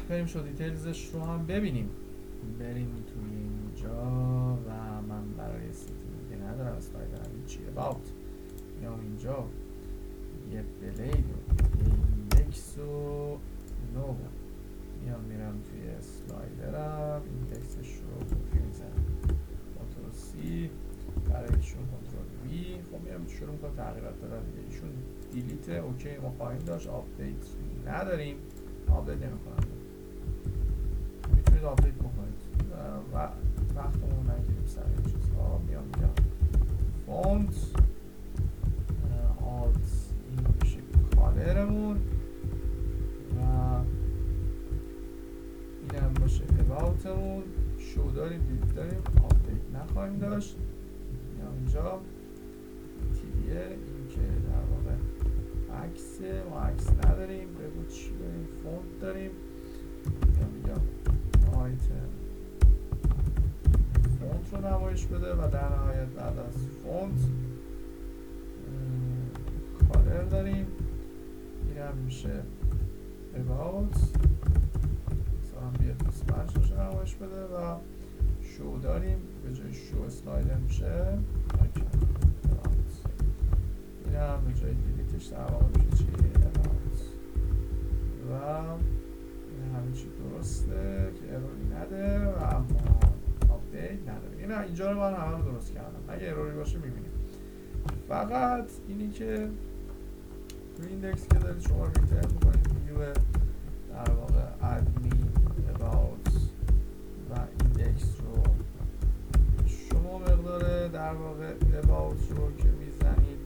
بریم شو دیتیلزش رو هم ببینیم. بریم توی اینجا و من برای ستیم که ندارم اسلایدرم هیچی about میام اینجا یه بلید و یه ایندکس و نو میرم توی اسلایدرم ایندکسش رو کپی میزنم کنترل سی برای ایشون کنترل وی. خب میرم شروع میکنم تغییرات دادن دیگه. ایشون دیلیت اوکی ما خواهیم داشت، آپدیت نداریم، آپدیت نمیکنم. میتونید آپدیت بکنید و وقتمون نگیریم سر این چیزها. میام میگم فونت آلت این میشه کالرمون و این هم باشه اباوتمون. شو داریم دیلیت داریم آپدیت نخواهیم داشت. میام اینجا تیریه این که در واقع عکسه ما عکس نداریم. بگو چی داریم؟ فونت داریم. میگم آیتم فونت رو نمایش بده و در نهایت بعد از فونت کالر داریم. اینم میشه about مثلا بیاد 25 رو نمایش بده و شو داریم به جای شو اسلایدر میشه اینم به جای دیلیتش در واقع میشه چی about و این همه چی درسته که اروری نده و اما آپدیت نداره. اینجا رو من همه رو درست کردم، اگه اروری باشه میبینیم. فقط اینی که تو ایندکس که دارید شما ریترن میکنید ویو در واقع ادمین about و ایندکس رو شما مقدار در واقع about رو که میزنید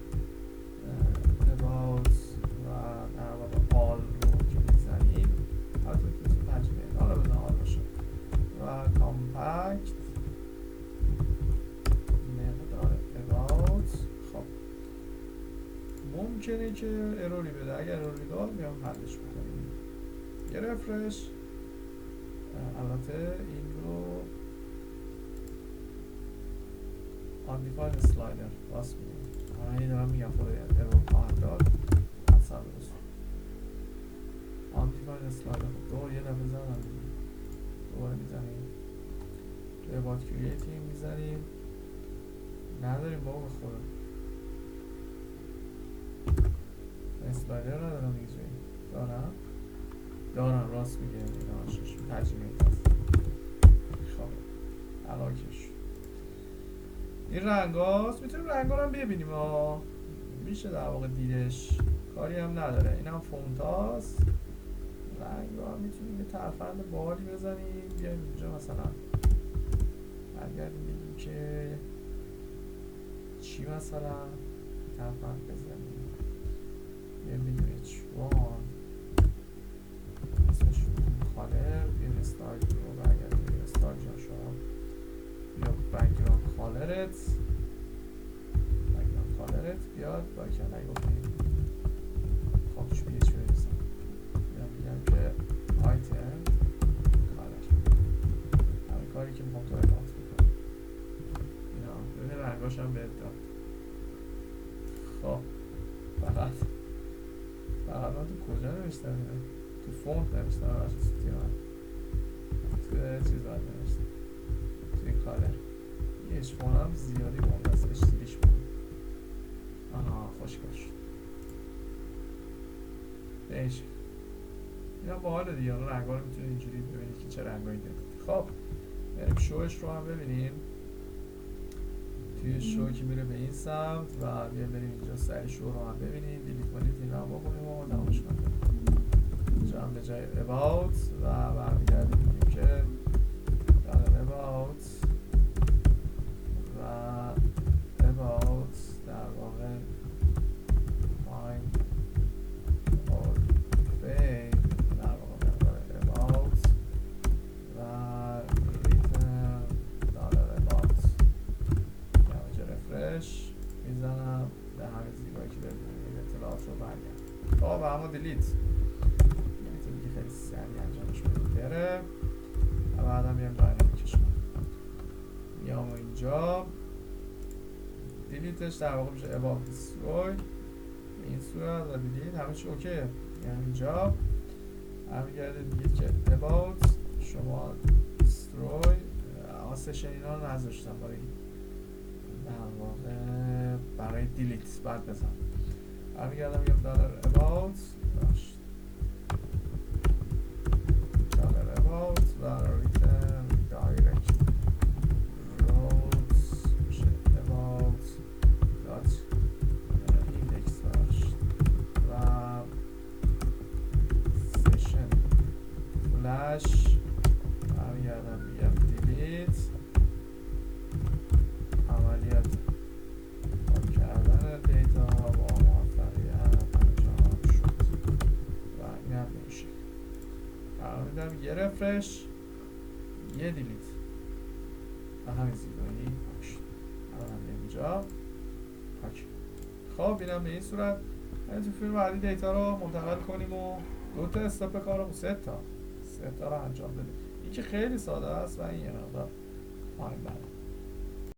about و در واقع all رو که میزنید حتی که تجمیه حالا بزن all باشه و کامپکت مقدار about. خب ممکنه که اروری بده، اگر اروری داد میام حلش میکنیم. یه رفرش. البته این رو آنتیفاید اسلایدر راست میگم، من این دارم میگم خود ارور خواهد داد اصلا درست آنتیفاید اسلایدر. خب دوباره یه دفعه زدم دوباره میزنیم توی باد کریتیم میزنیم نداریم بابا بخوره اسلایدر ندارم دیگه جایی دارم راست میگه این آشش تجمیه هست. خب علاکش این رنگ هاست، میتونیم رنگ ها رو هم ببینیم میشه در واقع دیدش، کاری هم نداره. این هم فونت هاست. رنگ ها هم میتونیم یه ترفند باحالی بزنیم. بیایم اینجا مثلا برگردیم بگیم که چی مثلا ترفند بزنیم. بیایم بگیم H1 اسمش کالر. بیایم استایل رو برگردیم بگیم استایل جان شما یا بکگراند کالرت بیاد با که نگفتیم خب چی پیچ بریزم میگم که آیتم کالر همین کاری که میخوام تو اکانت بکنم. اینا ببین رنگاش هم بهت داد. خب فقط من تو کجا نوشتم اینه؟ تو فونت نوشتم بچه سوتی من تو چیز باید نوشتم توی کالر. یه اشفان هم زیادی بونده است اشتیلیش بونده. آها خوشگاش بهش اینا باحاله دیگه. حالا رنگا رو میتونید اینجوری ببینید که چه رنگایی دارید. خب بریم شوش رو هم ببینیم. توی شو که میره به این سمت و بیایم بریم اینجا سری شو رو هم ببینیم. دیلیت کنید این رو هم بکنیم و تمامش کنیم. اینجا هم به جای about و برمیگردیم میگیم که about و about در واقع find or fade در واقع about و return $about. اینجا رفرش میزنم به همه زیبایی که داریم اطلاعات رو برگرد. خب و اما دیلیت دیگه خیلی سریع انجامش بدیم بره و بعدم میام داینامیکش میام اینجا دیلیتش در واقع میشه about destroy این صورت و دیلیت همه چی اوکیه. یعنی اینجا برمیگرده دیگه که about شما destroy سشن اینا رو نذاشتم در واقع برای دیلیت بعد بزن. برمیگردم میگم دلار about دلار about و return direct routes میشه about dot index و session flash. برمیگردم میگم delete عملیات پاک کردن دیتا با موفقیت انجام شد و این هم میشه. قرار میدم یه رفرش یه دیلیت و همین زیبایی پاک شد. الان اینجا پاک. خب اینم به این صورت تو فیلم بعدی دیتا رو منتقل کنیم و دو تا استاپ کارمون سه تا رو انجام بدیم. این که خیلی ساده است و این یه مقدار پایین بره.